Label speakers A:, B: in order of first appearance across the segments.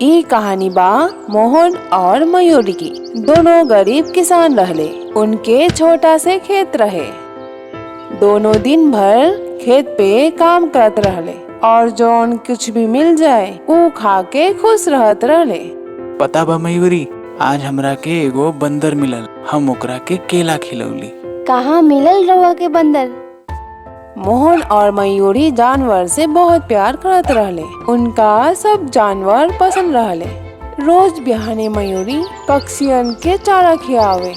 A: ई कहानी बा मोहन और मयूरी की। दोनों गरीब किसान रहले। उनके छोटा से खेत रहे। दोनों दिन भर खेत पे काम करत रहले और जौन कुछ भी मिल जाए ऊ खा के खुश रहत रहले।
B: पता बा मयूरी, आज हमरा के एगो बंदर मिलल। हम ओकरा के केला खिलौली।
C: कहाँ मिलल रउआ के बंदर?
A: मोहन और मयूरी जानवर से बहुत प्यार करत रहले। उनका सब जानवर पसंद रहले। रोज बिहाने मयूरी पक्षियन के चारा खियावे।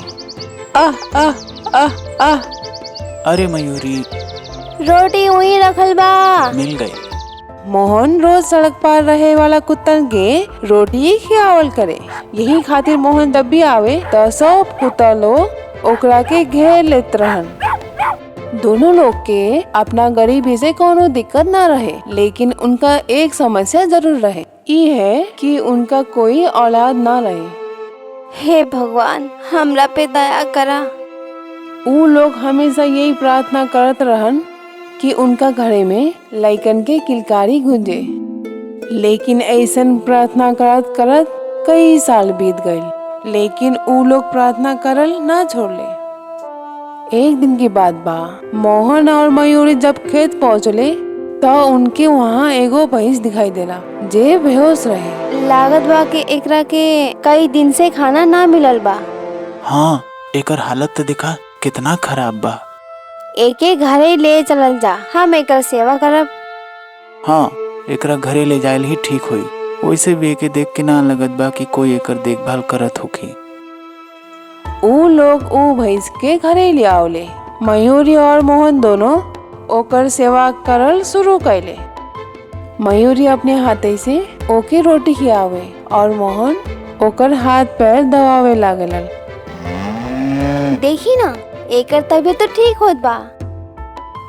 A: आह आह आह आह।
B: अरे मयूरी,
C: रोटी वहीं रखल बा।
B: मिल गई।
A: मोहन रोज सड़क पार रहे वाला कुत्तन के रोटी खियावल करे। यही खातिर मोहन जब भी आवे तो सब कुत्ता लोग ओकरा के घेर लेत रहन। दोनों लोग के अपना गरीबी से कोनो दिक्कत ना रहे, लेकिन उनका एक समस्या जरूर रहे। ये है कि उनका कोई औलाद ना रहे।
C: हे भगवान, हमरा पे दया करा।
A: ऊ लोग हमेशा यही प्रार्थना करत रहन कि उनका घरे में लइकन के किलकारी गूंजे। लेकिन ऐसन प्रार्थना करत करत कई साल बीत गए, लेकिन ऊ लोग प्रार्थना करल ना छोड़ले। एक दिन की बात बा, मोहन और मयूरी जब खेत पहुँचले तो उनके वहाँ एगो भैंस दिखाई देला जे बेहोश रहे।
C: लागत बा कि एकरा के कई दिन से खाना ना मिलल बा।
B: हाँ, एकर हालत तो देखा कितना खराब बा।
C: एके घरे ले चलल जा, हम एकर सेवा करब।
B: हाँ, एकरा घरे ले जायल ही ठीक होई। वैसे भी एके देख के ना लगत बा कि कोई एकर देखभाल करत होखी।
A: ऊ लोग ऊ भैंस के घरे ले आवले। मयूरी और मोहन दोनों ओकर सेवा करल शुरू कैले। मयूरी अपने हाथे से ओके रोटी खियावे और मोहन ओकर हाथ पैर दबावे लागलन।
C: देखी ना, एकर तबीयत तो ठीक होत बा।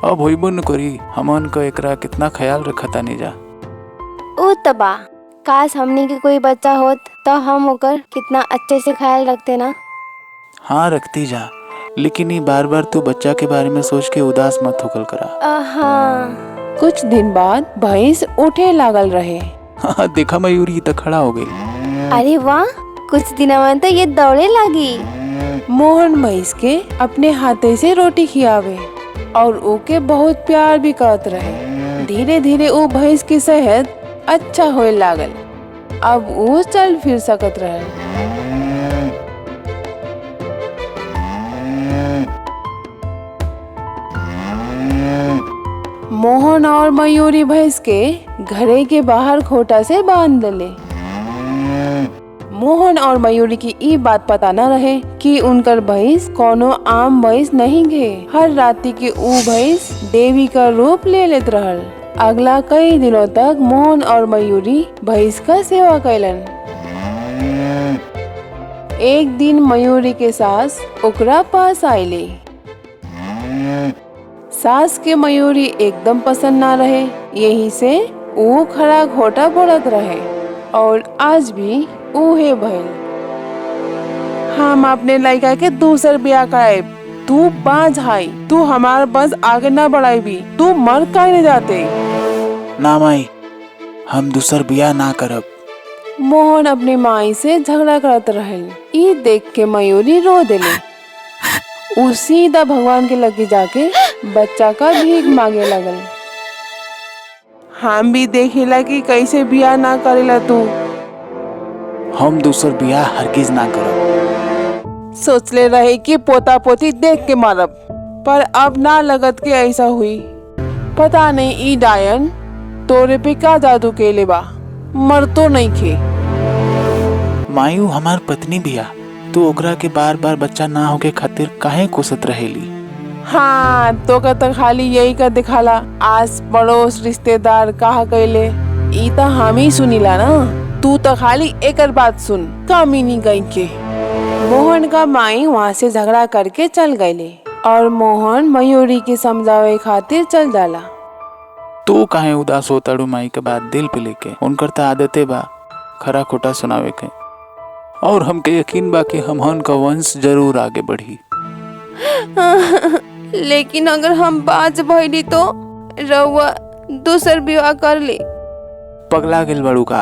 B: अब होइबो न करी। हमन का एकरा कितना ख्याल रखता नहीं जा।
C: ऊ तो बा, काश हमनी के कोई बच्चा होत तो हम ओकर कितना अच्छे से ख्याल रखते ना।
B: हाँ, रखती जा, लेकिन ये बार बार तू बच्चा के बारे में सोच के उदास मत होकर करा।
C: हाँ।
A: कुछ दिन बाद भैंस उठे लागल रहे।
B: हाँ, देखा मयूरी तो खड़ा हो गई।
C: अरे वाह, कुछ दिनों में तो ये दौड़े लगी।
A: मोहन भैंस के अपने हाथे से रोटी खियावे और ओके बहुत प्यार भी करत रहे। धीरे धीरे वो भैंस की सेहत अच्छा होए लागल। अब वो चल फिर सकत रहे। मोहन और मयूरी भैंस के घरे के बाहर खोटा से बांध ले। मोहन और मयूरी की ई बात पता न रहे कि उनकर भैंस कोनो आम भैंस नहीं गे। हर राती के ऊ भैंस देवी का रूप ले लेत रहल। अगला कई दिनों तक मोहन और मयूरी भैंस का सेवा कैलन। एक दिन मयूरी के सास ओकरा पास आइले। सास के मयूरी एकदम पसंद ना रहे, यही से ऊ खड़ा खोटा बोलत रहे और आज भी उहे भइल। हम अपने लड़का के दूसर ब्याह कराएब। तू बांझ हाई, तू हमार बस आगे ना बढ़ाई। तू मर काहे जाते?
B: ना माई, हम दूसर बिया ना करब।
A: मोहन अपने माई से झगड़ा करत रहल। ई देख के मयूरी रो देले। ऊ सीधा भगवान के लगे जाके बच्चा का भीख मांगे लगल। हम भी देखेला कि कैसे बिया ना करेला तू।
B: हम दूसर बिया हरगिज ना करब।
A: सोचले रहे कि पोता पोती देख के मारब, पर अब ना लगत के ऐसा हुई। पता नहीं ई डायन तोरे पे का जादू केले बा, मर तो नहीं खे।
B: मायू हमार पत्नी बिया, तू ओकरा के बार बार बच्चा ना होके खातिर काहे कोसत रहेली?
A: हाँ, तो का खाली यही का दिखाला। आस पड़ोस रिश्तेदार कहा कैले ई तो हम ही सुनीला ना। तू तो खाली एकर बात सुन, कामिनी गई के। मोहन का माई वहाँ से झगड़ा करके चल गईले और मोहन मयूरी के समझावे खातिर चल जाला।
B: तू काहे उदास होता डू माई के बात दिल पे लेके? उनकर तो आदते बा खरा खोटा सुनावे के, और हमके यकीन बा कि हमहन का वंश जरूर आगे बढ़ी।
C: लेकिन अगर हम बाज भइली तो रउआ दूसर विवाह कर ले।
B: पगला गेल बड़ू का?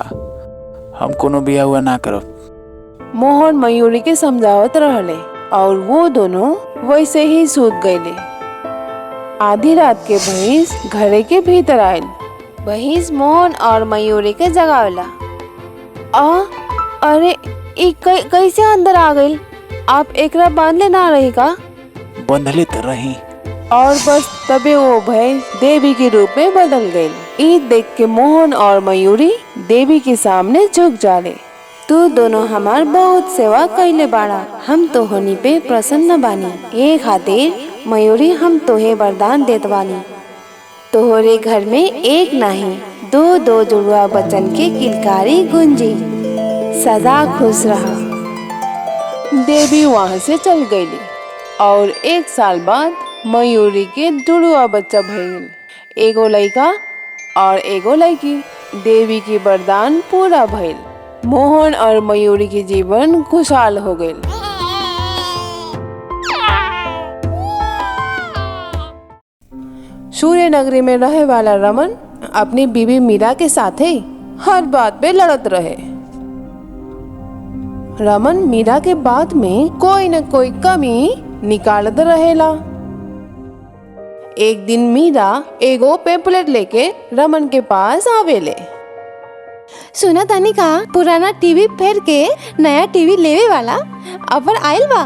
B: हम कोनो बिया हुआ ना करब।
A: मोहन मयूरी के समझावत रहले और वो दोनों वैसे ही सूत गईले। आधी रात के भैंस घरे के भीतर आयल। भैंस मोहन और मयूरी के जगावला। अरे ई कैसे अंदर आ गई? आप एकरा बांधले ना रही का?
B: बंधले तो रही।
A: और बस तबे वो भैंस देवी के रूप में बदल गई। ई देख के मोहन और मयूरी देवी के सामने झुक जाले। तू दोनों हमार बहुत सेवा कैले बाड़ा, हम तो होनी पे प्रसन्न बानी। ये खातिर मयूरी हम तोहे वरदान देत बानी, तोहरे घर में एक नहीं दो जुड़वा बच्चन के किलकारी गुंजी। सदा खुश रहा। देवी वहाँ से चल गई और 1 साल बाद मयूरी के जुड़वा बच्चा भइल, एगो लड़का और एगो लड़की। देवी की वरदान पूरा भइल। मोहन और मयूरी के जीवन खुशहाल हो गए। सूर्य नगरी में रहे वाला रमन अपनी बीवी मीरा के साथे हर बात पे लड़त रहे। रमन मीरा के बात में कोई न कोई कमी निकालत रहेला। एक दिन मीरा एगो पेम्पलेट लेके रमन के पास आवेले।
C: सुना तानी का पुराना टीवी फेर के नया टीवी लेवे वाला ऑफर आयल बा।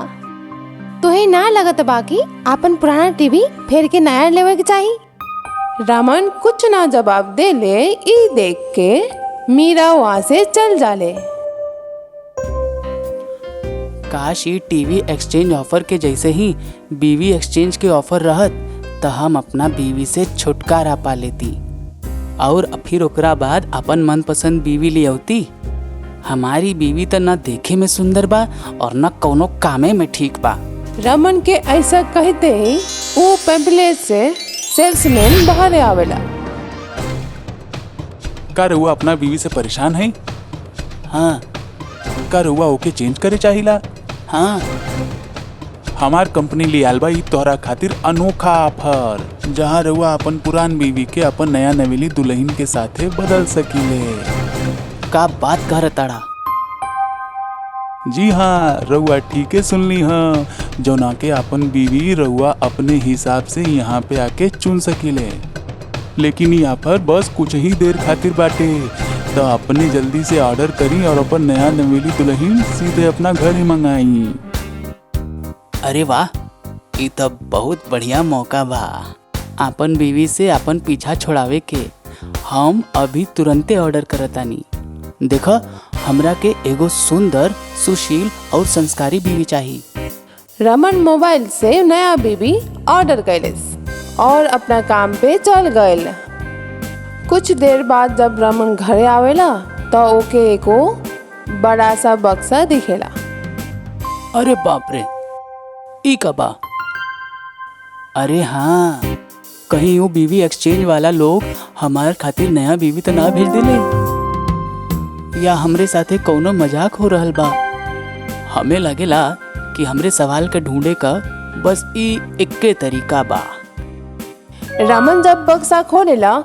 C: तोहे ना लगत बाकी अपन पुराना टीवी फेर के नया लेवे के चाहिए?
A: रमन कुछ ना जवाब दे ले। ई देख के मीरा वहाँ से चल जाले।
D: काश ये टीवी एक्सचेंज ऑफर के जैसे ही बीवी एक्सचेंज के ऑफर रहत तो हम अपना बीवी से छुटकारा पा लेती और फिर ओकरा बाद अपन मनपसंद बीवी ले आवती। हमारी बीवी तो न देखे में सुंदर बा और न कोनो कामे में ठीक बा।
A: रमन के ऐसा कहते ही वो पेम्पलेट से सेल्समैन बाहर आवेला।
B: का रउआ अपना बीवी से परेशान है?
D: हाँ
B: का रउआ ओके चेंज करे चाहिला?
D: हाँ
B: हमार कंपनी ले आल बा ई तोहरा खातिर अनोखा ऑफर, जहाँ रउआ अपन पुरान बीवी के अपन नया नवेली दुल्हन के साथे बदल सकीले।
D: का बात कर ताड़ा?
B: जी हाँ, रउआ ठीके सुनली हाँ। जौना के अपन बीवी रउआ अपने हिसाब से यहाँ पे आके चुन सकीले। लेकिन ये ऑफर बस कुछ ही देर खातिर बाटे, तो अपने जल्दी से ऑर्डर करी और अपन नया नवेली दुल्हन सीधे अपना घर ही मंगाई।
D: अरे वाह, ये तो बहुत बढ़िया मौका बा अपन बीवी से अपन पीछा छोड़ावे के। हम अभी तुरंते ऑर्डर करतानी। देखो, हमरा के एगो सुंदर, सुशील और संस्कारी बीवी चाहिए।
A: रमन मोबाइल से नया बीवी ऑर्डर कैलेस और अपना काम पे चल गए। कुछ देर बाद जब रमन घरे आवेला तो ओके एको बड़ा सा बक्सा दिखेला।
D: अरे बाप रे, ई का बा? अरे हाँ, कहीं वो बीवी एक्सचेंज वाला लोग हमारे खातिर नया बीवी तो ना भेज दिले, या हमरे साथे कौनो मजाक हो रहल बा। हमें लगेला कि हमरे सवाल के ढूंढे का बस ई इक्के तरीका बा।
A: रमन जब बक्सा खोलेला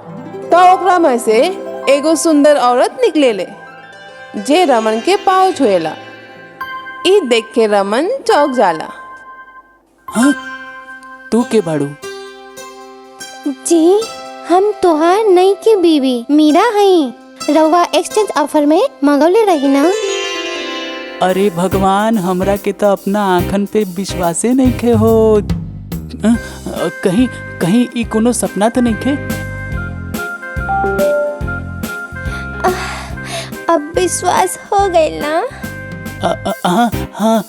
A: तो ओकरा में से एगो सुंदर औरत निकलेले जे रमन के पाँव छुएला। ई देख के रमन चौंक जाला।
D: हाँ, तू के बाड़ू?
C: जी, हम तोहार नई की बीवी मीरा हई। रउआ एक्सचेंज ऑफर में मंगवले रही ना?
D: अरे भगवान, हमरा के तो अपना आँखन पे विश्वासे नहीं खे हो। कहीं कहीं ई कोनो सपना तो नहीं खे?
C: अब विश्वास हो गई ना?
D: हाँ हाँ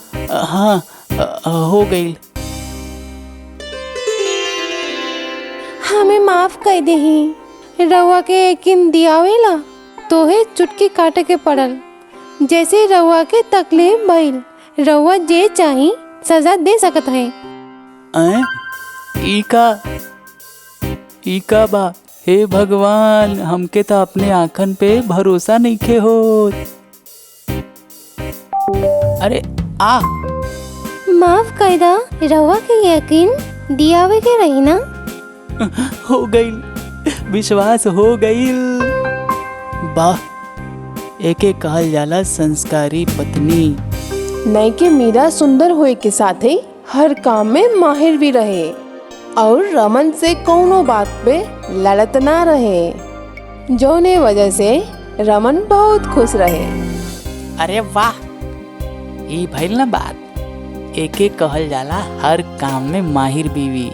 D: हाँ, हो गई।
C: हमें माफ कर दही। रउआ के यकीन दियावेला तोहे चुटकी काटे के पड़ल। जैसे रउआ के तकलीफ भइल, रउआ जे चाही सजा दे सकत है।
D: ई का बा? हे भगवान, हमके तो अपने आँखन पे भरोसा नहीं खे हो। अरे आ,
C: माफ कर दा। रउआ के यकीन दियावे के रही ना?
D: हो गई, विश्वास हो गई। वाह, एके कहल जाला संस्कारी पत्नी।
A: नई के मीरा सुंदर होए के साथ ही हर काम में माहिर भी रहे और रमन से कौनो बात पे लड़त ना रहे, जोने वजह से रमन बहुत खुश रहे।
D: अरे वाह, ये भइल ना बात। एके कहल जाला हर काम में माहिर बीवी।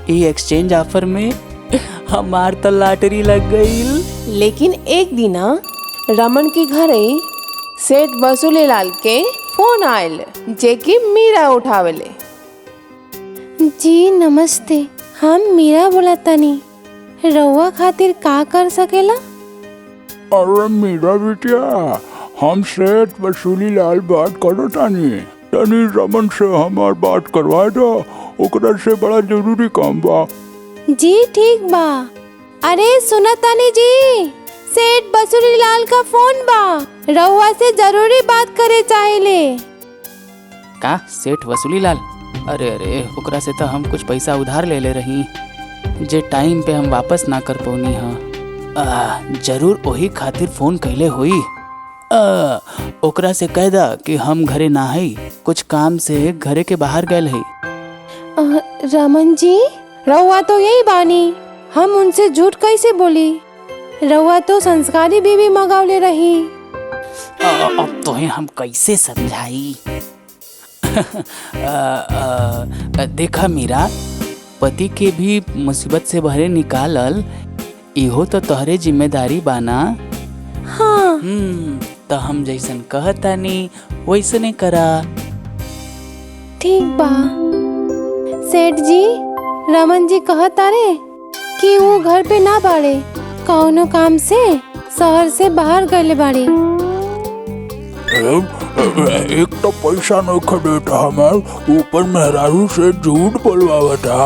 D: ई एक्सचेंज ऑफर में हमार तो लॉटरी लग गईल।
A: लेकिन एक दिना रमन के घरे सेठ वसूली लाल के फोन आयल, जे कि मीरा उठावेले।
C: जी नमस्ते, हम मीरा बोलतानी। रउआ खातिर का कर सकेला?
E: अरे मीरा बिटिया, हम सेठ वसूली लाल बात करो तानी। तनी रमन से हमार बात करवा दो, ओकरा से बड़ा जरूरी काम बा।
C: जी ठीक बा। अरे सुनतानी जी, सेठ वसूली लाल का फोन बा, रउआ से जरूरी बात करे चाहेले।
D: का सेठ वसूली लाल? अरे अरे, ओकरा से तो हम कुछ पैसा उधार ले ले रही, जे टाइम पे हम वापस ना कर पौनी। हाँ, जरूर वही खातिर फोन कैले हुई। ओकरा से कह दा कि हम घरे ना हई, कुछ काम से घरे के बाहर गए है।
C: रमन जी, रउआ तो यही बानी, हम उनसे झूठ कैसे बोली? रउआ तो संस्कारी बीवी मंगावले रही।
D: अब तो हम कैसे समझाई? देखा मीरा, पति के भी मुसीबत से बहरे निकालल इहो तो तोहरे जिम्मेदारी बाना।
C: हाँ।
D: तो हम जैसन कहतानी वैसने करा।
C: ठीक बा। सेठ जी, रमन जी कहता रे कि वो घर पे ना बाड़े, कौनो काम से शहर से बाहर गए बाड़ी।
E: एक तो पैसा नहीं खदेता हमार, ऊपर मेहरारू से झूठ बोलवावता।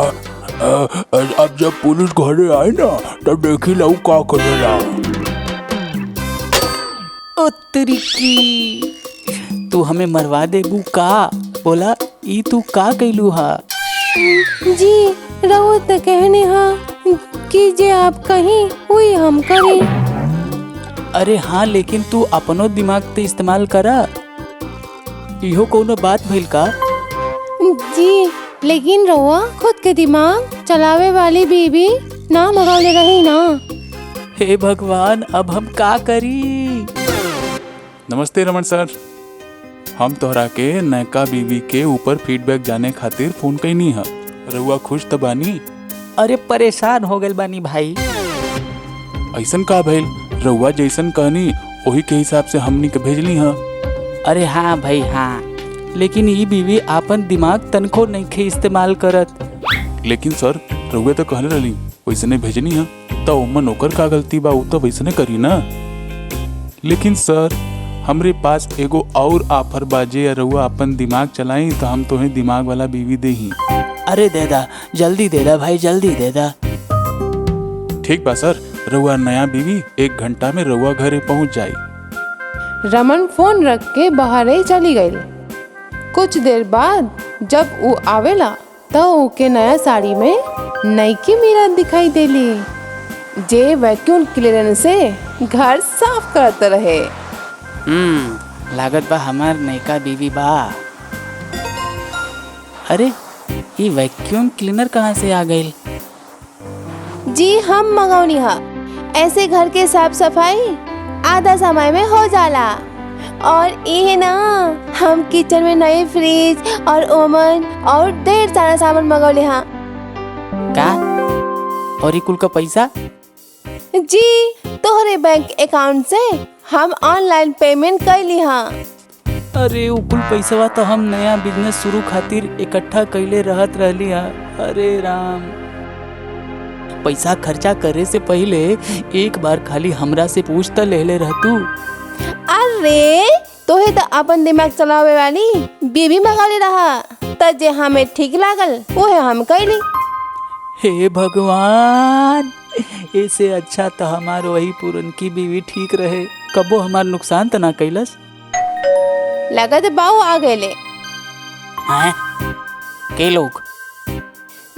E: अब जब पुलिस घरे आई ना, तब देखी लऊ का करेला।
D: उत्तरी की, तू हमें मरवा देबू का? बोला, ई तू का कैलू हा?
C: जी रहो तो कहने हाँ कि जे आप कहीं वही हम करें।
D: अरे हाँ, लेकिन तू अपनो दिमाग ते इस्तेमाल करा। इहो कोनो बात भइल का?
C: जी लेकिन रहुआ खुद के दिमाग चलावे वाली बीबी ना मंगावले रही ना।
D: हे भगवान, अब हम का करी?
B: नमस्ते रमन सर, हम तोहरा के नयका बीवी के ऊपर फीडबैक जाने खातिर फोन कैनी है। रउआ खुश त बानी?
D: अरे परेशान हो गए बानी भाई।
B: ऐसन का भइल? रउआ जैसन कहनी वही के हिसाब से हमनी के भेजली है।
D: अरे हाँ भाई हाँ, लेकिन ये बीवी आपन दिमाग तनखो नहीं खे इस्तेमाल करत।
B: लेकिन सर, रउआ तो कहले रहली वैसने भेजनी है, तो ओमन ओकर का गलती बा? उ तो वैसने करी ना। लेकिन सर, हमरे पास एगो और ऑफर बाजे, या रउआ अपन दिमाग चलाई तो हम तोहें दिमाग वाला बीवी दे ही।
D: अरे देदा, जल्दी देदा भाई, जल्दी देदा।
B: ठीक बा सर, रउआ नया बीवी 1 घंटा में रउआ घरे पहुंच जाई।
A: रमन फोन रख के बाहरे चली गई। कुछ देर बाद जब वो आवेला तो ओके नया साड़ी में नईकी मीरा दिखाई देली, जे वैक्यूम क्लीनर से घर साफ करते रहे।
D: लागत बा हमार नयका बीवी बा। अरे ये वैक्यूम क्लीनर कहाँ से आ गई?
C: जी हम मंगौनी हा। ऐसे घर के साफ सफाई आधा समय में हो जाला। और ये ना, हम किचन में नए फ्रिज और ओवन और ढेर सारा सामान मंगौले हाँ।
D: का? और ये कुल का पैसा?
C: जी तोहरे बैंक अकाउंट से हम ऑनलाइन पेमेंट कर ली हाँ।
D: अरे वो कुल पैसा तो हम नया बिजनेस शुरू खातिर इकट्ठा कैले रहत रहली हा। अरे राम, पैसा खर्चा करे से पहले एक बार खाली हमरा से पूछ त ले रहतू।
C: अरे तोहे तो अपन दिमाग चलावे वाली बीबी मंगौले रहा, त जे हमें ठीक लागल वो है हम कैली।
D: हे भगवान, ऐसे अच्छा तो हमार वही पुरनकी बीवी ठीक रहे, कबो हमार नुकसान तो ना कैलस।
C: लगत बाऊ आ गए।
D: हैं? के लोग?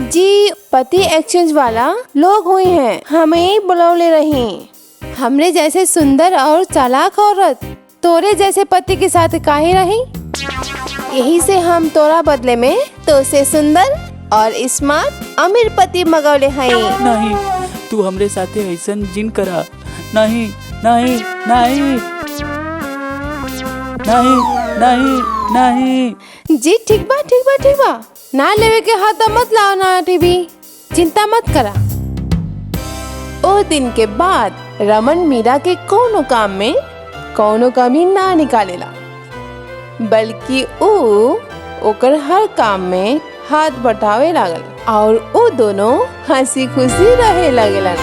C: जी पति एक्सचेंज वाला लोग हुई हैं, हमें बुलौले रही। हमरे जैसे सुंदर और चालाक औरत तोरे जैसे पति के साथ काहे रही? यही से हम तोरा बदले में तो से सुंदर और स्मार्ट अमीर पति मगौले हैं।
D: नहीं, तू हमरे साथे ऐसन जिन करा। नहीं नहीं नहीं नहीं नहीं नहीं।
C: जी ठीक बा ठीक बा ठीक बा, ना लेवे के हाथ मत लाओ ना टीवी, चिंता मत करा।
A: ओ दिन के बाद रमन मीरा के कोनो काम में कोनो कमी ना निकालेला, बल्कि ओकर हर काम में हाथ बटावे लागल और वो दोनों हंसी खुशी रहे लगेलन।